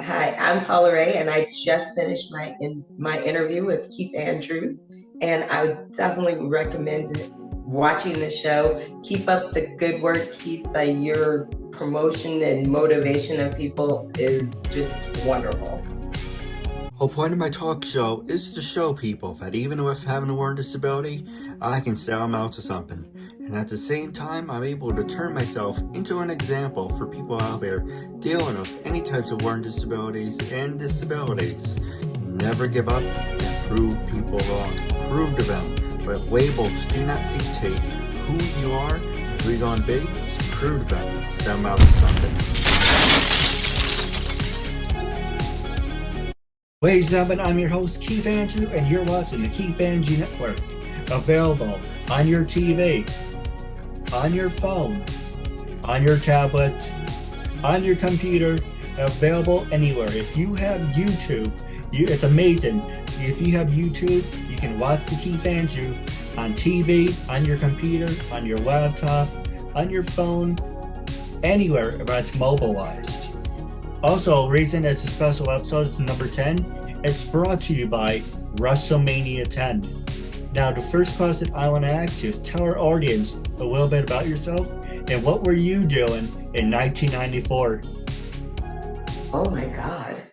Hi, I'm Paula Ray, and I just finished my interview with Keith Andrew, and I would definitely recommend watching the show. Keep up the good work, Keith. Your promotion and motivation of people is just wonderful. Whole point of my talk show is to show people that even with having a learning disability, I can sell them out to something. And at the same time, I'm able to turn myself into an example for people out there dealing with any types of learning disabilities and disabilities. Never give up and prove people wrong. Prove to them that labels do not dictate who you are, who you're going to be. So prove to them, sell them out to something. Ladies and gentlemen, I'm your host, Keith Andrew, and you're watching the KeithAndrewNetWork. Available on your TV, on your phone, on your tablet, on your computer, available anywhere. If you have YouTube, it's amazing. If you have YouTube, you can watch the Keith Andrew on TV, on your computer, on your laptop, on your phone, anywhere that's mobilized. Also, reason it's a special episode, it's number 10. It's brought to you by WrestleMania 10. Now, the first question I want to ask you is tell our audience a little bit about yourself and what were you doing in 1994? Oh my God.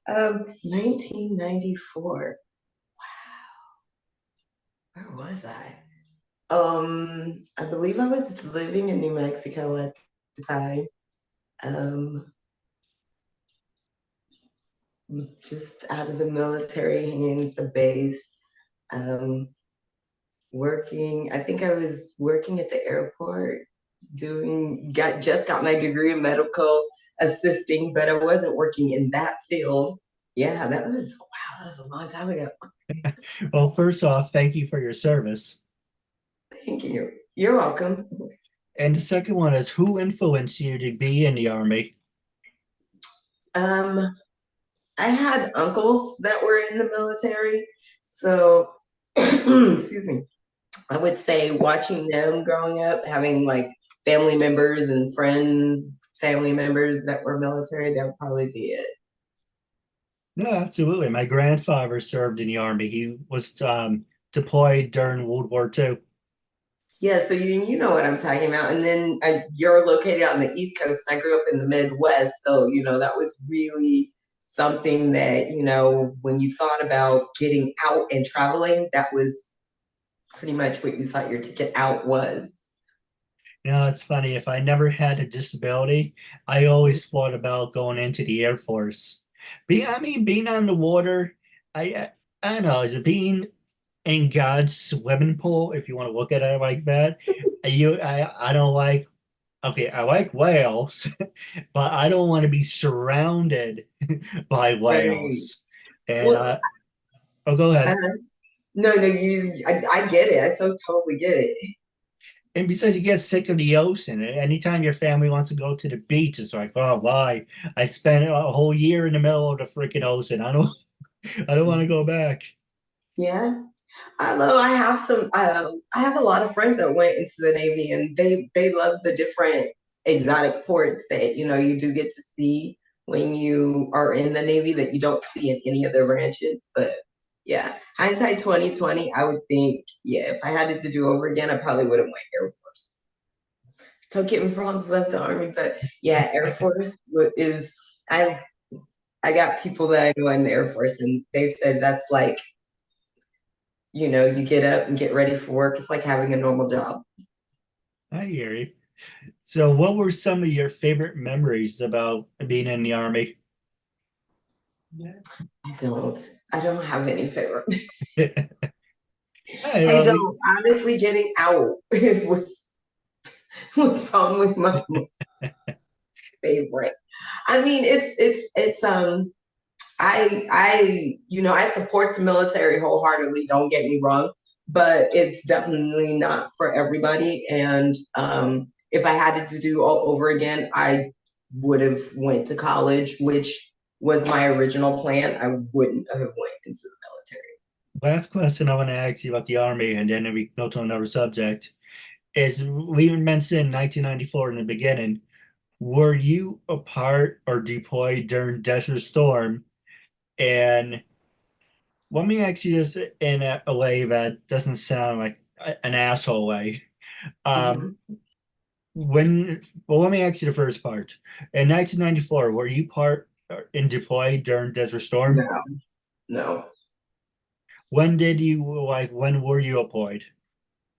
1994. Wow. Where was I? I believe I was living in New Mexico at the time. Just out of the military, hanging at the base, working. I think I was working at the airport, just got my degree in medical assisting, but I wasn't working in that field. Yeah, that was a long time ago. Well, first off, thank you for your service. Thank you. You're welcome. And the second one is who influenced you to be in the Army? Um, I had uncles that were in the military, so excuse me. I would say watching them growing up, having like family members and friends, family members that were military, that would probably be it. No, absolutely. My grandfather served in the Army. He was deployed during World War II. Yeah, so you know what I'm talking about. And then you're located on the East Coast, and I grew up in the Midwest. So, that was really something that, when you thought about getting out and traveling, that was pretty much what you thought your ticket out was. It's funny. If I never had a disability, I always thought about going into the Air Force. Being on the water, I don't know, is it being in God's swimming pool, if you want to look at it like that. I don't like, okay, I like whales, but I don't want to be surrounded by Right. whales. And Well, oh, go ahead. no, I get it. I so totally get it. And besides, you get sick of the ocean. Anytime your family wants to go to the beach, it's like, oh, why? I spent a whole year in the middle of the freaking ocean. I don't want to go back. Yeah. Although I have a lot of friends that went into the Navy, and they love the different exotic ports that you do get to see when you are in the Navy that you don't see in any other branches. But yeah, hindsight 2020, I would think, yeah, if I had it to do over again, I probably would have went Air Force. Don't get me wrong, love the Army, but yeah, Air Force is I've I got people that I know in the Air Force, and they said that's like, you get up and get ready for work. It's like having a normal job. I hear you. So, what were some of your favorite memories about being in the Army? I don't have any favorite. Hey, I well, don't. Honestly, getting out was probably my most favorite. I mean, I support the military wholeheartedly, don't get me wrong, but it's definitely not for everybody. And if I had it to do all over again, I would have went to college, which was my original plan. I wouldn't have went into the military. last question I want to ask you about the Army, and then we go to another subject. Is we mentioned 1994 in the beginning. Were you a part or deployed during Desert Storm? And let me ask you this in a way that doesn't sound like an asshole way. Um, Mhm. well, let me ask you the first part. In 1994, were you part in deployed during Desert Storm? No, no. When did you when were you deployed?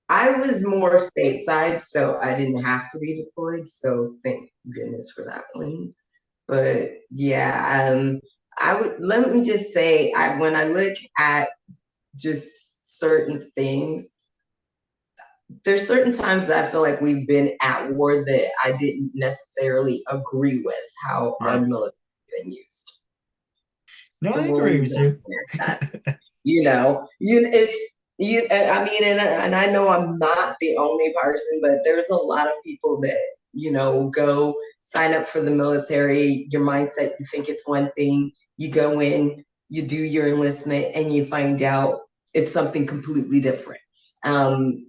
I was more stateside, so I didn't have to be deployed. So thank goodness for that one. But yeah, I would let me just say, when I look at just certain things, there's certain times that I feel like we've been at war that I didn't necessarily agree with how our Right. military has been used. No, And I we'll agree leave with it you. at that. It's you. I mean, and I know I'm not the only person, but there's a lot of people that go sign up for the military. Your mindset, you think it's one thing. You go in, you do your enlistment, and you find out it's something completely different. Um,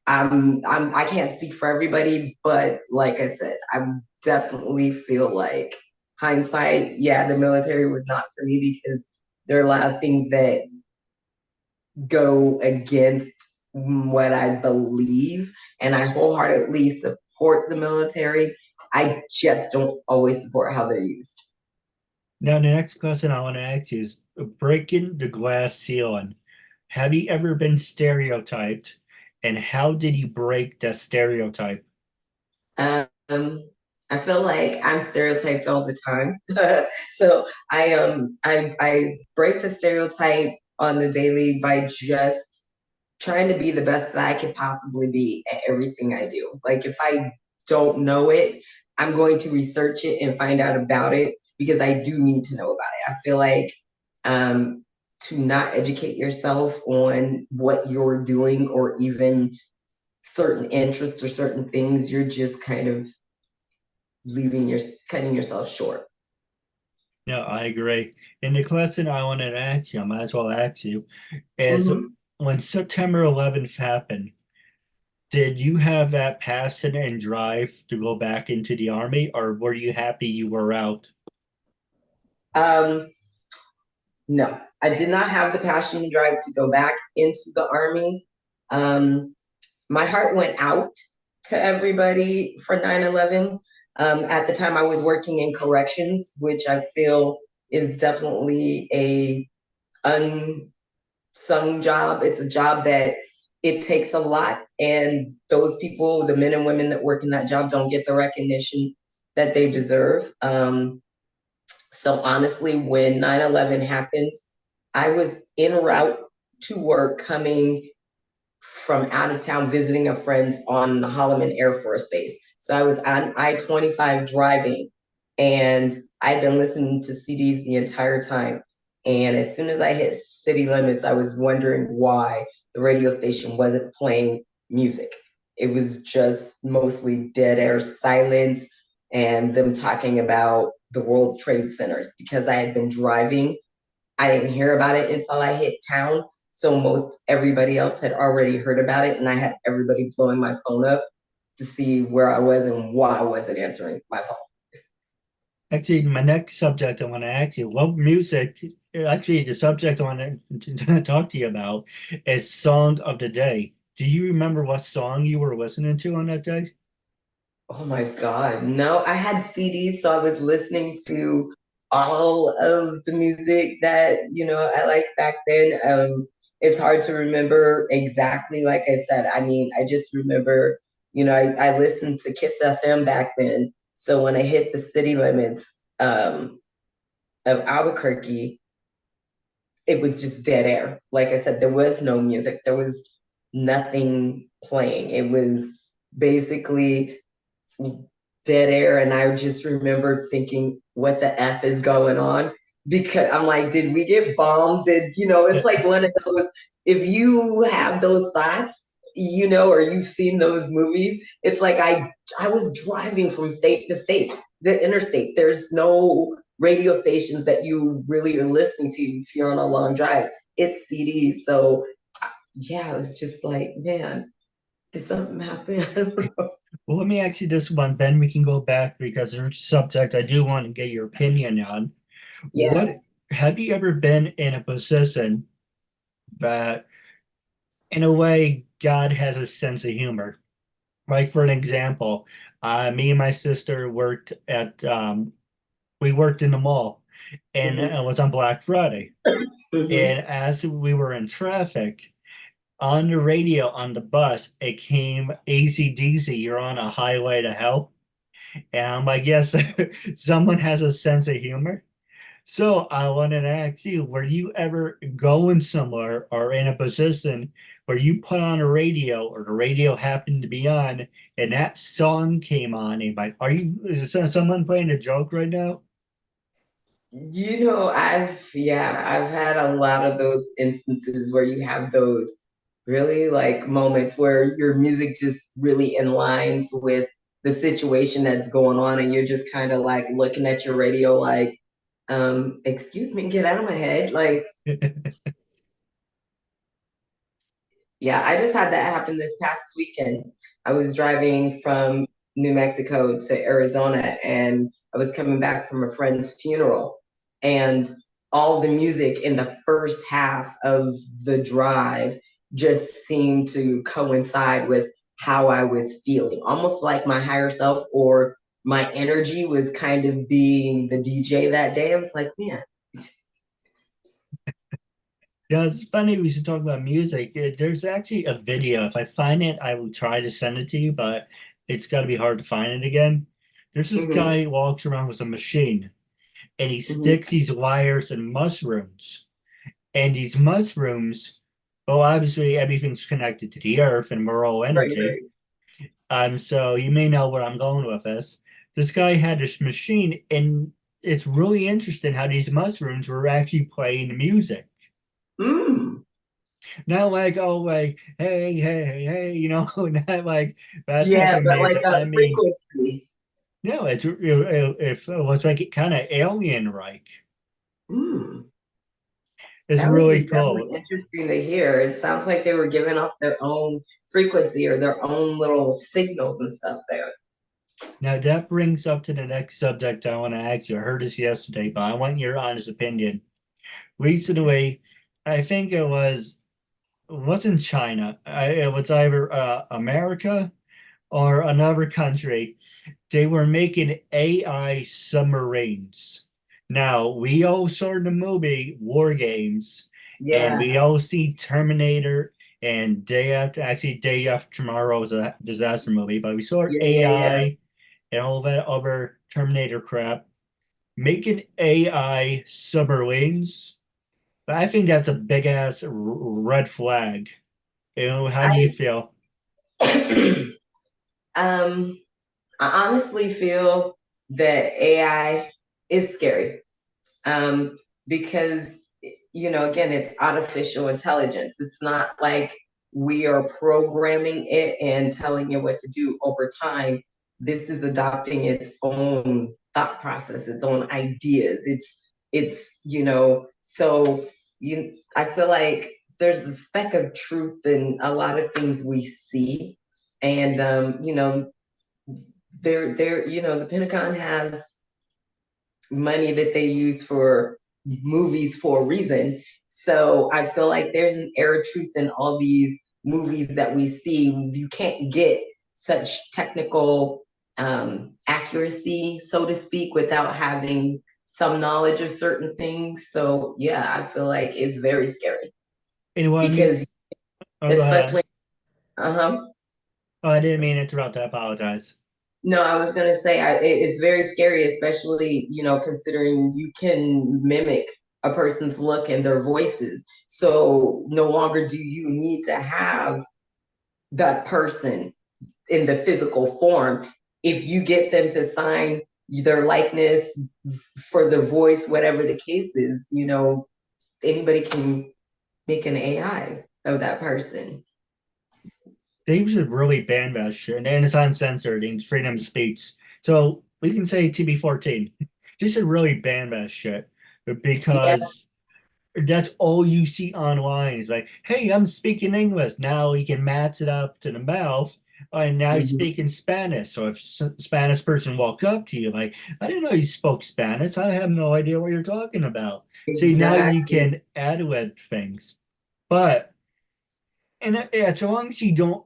I can't speak for everybody, but like I said, I definitely feel like hindsight, yeah, the military was not for me because there are a lot of things that go against what I believe, and I wholeheartedly support the military. I just don't always support how they're used. Now, the next question I want to ask you is breaking the glass ceiling. Have you ever been stereotyped, and how did you break that stereotype? Um, I feel like I'm stereotyped all the time. So I break the stereotype on the daily by just trying to be the best that I could possibly be at everything I do. Like if I don't know it, I'm going to research it and find out about it because I do need to know about it. I feel like to not educate yourself on what you're doing or even certain interests or certain things, you're just kind of leaving your cutting yourself short. No, I agree. And the question I wanted to ask you, I might as well ask you, is Mm-hmm. when September 11th happened, did you have that passion and drive to go back into the army, or were you happy you were out? Um, no, I did not have the passion and drive to go back into the army. Um, my heart went out to everybody for 9/11. At the time, I was working in corrections, which I feel is definitely a unsung job. It's a job that it takes a lot, and those people, the men and women that work in that job, don't get the recognition that they deserve. So honestly, when 9/11 happened, I was en route to work coming from out of town visiting a friend on the Holloman Air Force Base. So I was on I-25 driving, and I'd been listening to CDs the entire time. And as soon as I hit city limits, I was wondering why the radio station wasn't playing music. It was just mostly dead air silence and them talking about the World Trade Center. Because I had been driving, I didn't hear about it until I hit town. So most everybody else had already heard about it, and I had everybody blowing my phone up to see where I was and why I wasn't answering my phone. Actually, my next subject I want to ask you, what music, actually, the subject I want to talk to you about is Song of the Day. Do you remember what song you were listening to on that day? Oh my God. No, I had CDs, so I was listening to all of the music that, I liked back then. It's hard to remember exactly, like I said. I mean, I just remember, I listened to Kiss FM back then. So when I hit the city limits of Albuquerque, it was just dead air. Like I said, there was no music, there was nothing playing. It was basically dead air. And I just remember thinking, what the F is going on? Because I'm like, did we get bombed? It's like one of those, if you have those thoughts, or you've seen those movies, it's like I was driving from state to state, the interstate. There's no radio stations that you really are listening to if you're on a long drive. It's CDs. So yeah, it was just like, man, did something happen? I don't know. Well, let me ask you this one, then we can go back because there's a subject I do want to get your opinion on. Yeah. What have you ever been in a position that, in a way, God has a sense of humor? Like, for an example, me and my sister we worked in the mall, and Hmm. it was on Black Friday. Hmm. And as we were in traffic, on the radio on the bus, it came AC/DC, you're on a highway to hell. And I'm like, yes, someone has a sense of humor. So I wanted to ask you, were you ever going somewhere or in a position where you put on a radio or the radio happened to be on and that song came on and like, is someone playing a joke right now? I've had a lot of those instances where you have those really like moments where your music just really aligns with the situation that's going on, and you're just kind of like looking at your radio like, excuse me, get out of my head. Like, yeah, I just had that happen this past weekend. I was driving from New Mexico to Arizona, and I was coming back from a friend's funeral. And all the music in the first half of the drive just seemed to coincide with how I was feeling, almost like my higher self or my energy was kind of being the DJ that day. I was like, man. Yeah, it's funny we should talk about music. There's actually a video. If I find it, I will try to send it to you, but it's got to be hard to find it again. There's this Hmm. guy who walks around with a machine and he Hmm. sticks these wires and mushrooms. And these mushrooms, well, obviously everything's connected to the earth and we're all Right, energy. right. So you may know where I'm going with this. This guy had this machine, and it's really interesting how these mushrooms were actually playing music. Mm. Not like, oh, like, hey, hey, hey, not like that type Yeah, of but like music. a I mean, frequency. no, it's like kind of alien-like. Mm. It's That would really be definitely cool. interesting to hear. It sounds like they were giving off their own frequency or their own little signals and stuff there. Now that brings up to the next subject I want to ask you. I heard this yesterday, but I want your honest opinion. Recently, I think it wasn't China. It was either America or another country. They were making AI submarines. Now, we all saw the movie War Games, and we Yeah, all see Terminator and Day After Tomorrow was a disaster movie, but we saw yeah, yeah, yeah. AI and all that other Terminator crap. Making AI submarines, but I think that's a big ass red flag. How do you feel? I I honestly feel that AI is scary. um, because again, it's artificial intelligence. It's not like we are programming it and telling it what to do over time. This is adopting its own thought process, its own ideas. So I feel like there's a speck of truth in a lot of things we see. And the Pentagon has money that they use for movies for a reason. So I feel like there's an air of truth in all these movies that we see. You can't get such technical accuracy, so to speak, without having some knowledge of certain things. So yeah, I feel like it's very scary And what I mean, because oh, go ahead. especially uh-huh. Oh, I didn't mean to interrupt. I apologize. No, I was gonna say it's very scary, especially considering you can mimic a person's look and their voices. So no longer do you need to have that person in the physical form. If you get them to sign their likeness for their voice, whatever the case is, anybody can make an AI of that person. They should really ban that shit, and it's uncensored and freedom of speech. So we can say TB14. They should really ban that shit Yeah, because that's all you see online. Is like, hey, I'm speaking English. Now you can match it up to the mouth. And now he's Mhm. speaking Spanish. So if Spanish person walked up to you, like, I didn't know you spoke Spanish. I have no idea what you're talking about. See, now you Exactly. can add with things. But, and as long as you don't,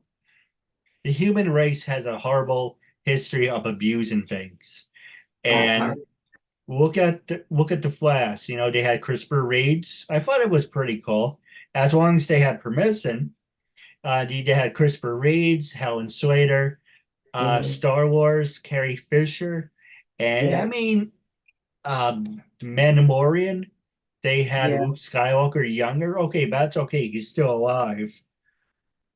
the human race has a horrible history of abusing things. That part. And look at the Flash. They had CRISPR reads. I thought it was pretty cool. As long as they had permission, they had CRISPR reads, Helen Slater, Mhm. Star Wars, Carrie Fisher, and I Yeah. mean, the Mandalorian. They had Yeah. Luke Skywalker younger. Okay, that's okay. He's still alive,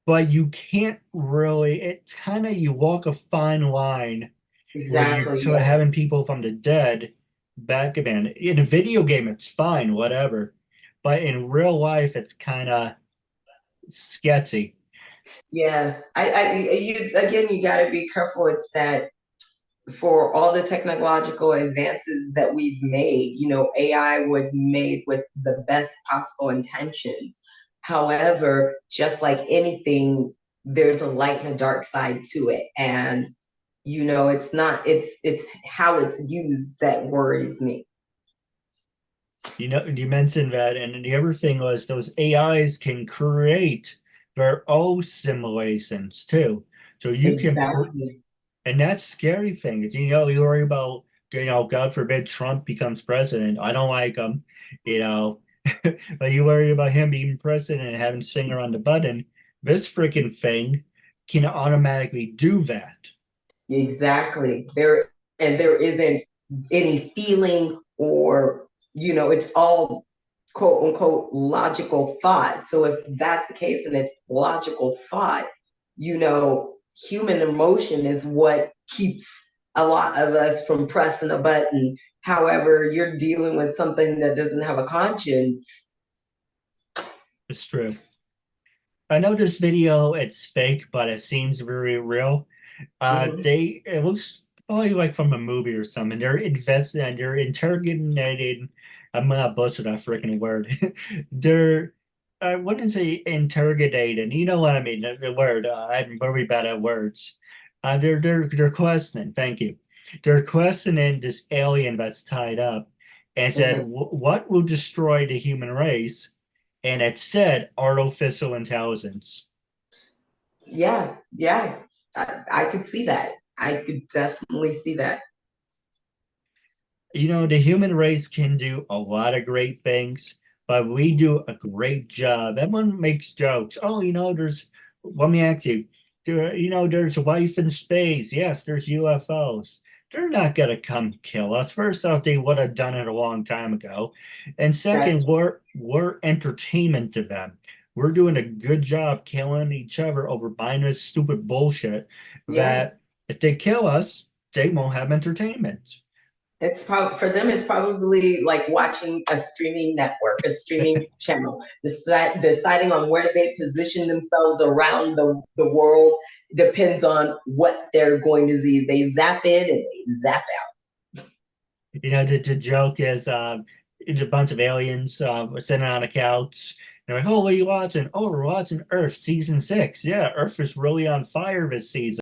but you can't really. It's kind of you walk a fine line where you're Exactly. sort of Yeah. having people from the dead back again. In a video game, it's fine, whatever, but in real life, it's kind of sketchy. Yeah. You again, you got to be careful. It's that for all the technological advances that we've made, AI was made with the best possible intentions. However, just like anything, there's a light and a dark side to it. And, it's not, it's how it's used that worries me. You mentioned that, and the other thing was those AIs can create their own simulations too. So you can, Exactly. and that's scary thing. Is you worry about, God forbid Trump becomes president. I don't like him, you know, but you worry about him being president and having his finger on the button. This freaking thing can automatically do that. Exactly. There isn't any feeling or, it's all quote unquote logical thought. So if that's the case and it's logical thought, human emotion is what keeps a lot of us from pressing a button. However, you're dealing with something that doesn't have a conscience. It's true. I know this video, it's fake, but it seems very real. Mhm. It looks probably like from a movie or something. They're invested and they're interrogating. I'm gonna butcher that freaking word. They're, I wouldn't say interrogating. You know what I mean? The word. I'm very bad at words. They're questioning. Thank you. They're questioning this alien that's tied up, and said, Mhm. "What will destroy the human race?" And it said artificial intelligence. Yeah, yeah, I could see that. I could definitely see that. The human race can do a lot of great things, but we do a great job. Everyone makes jokes. Oh, let me ask you, there's life in space. Yes, there's UFOs. They're not going to come kill us. First off, they would have done it a long time ago. And That's second, we're entertainment to them. We're doing a good job killing each other over mindless, stupid bullshit yeah. that if they kill us, they won't have entertainment. It's probably for them. It's probably like watching a streaming network, a streaming channel. Deciding on where they position themselves around the world depends on what they're going to see. They zap in and they zap The joke is it's a bunch of aliens sitting on a couch. They're like, oh, what are you watching? Oh, we're watching Earth season 6. Yeah, Earth is really on fire this season.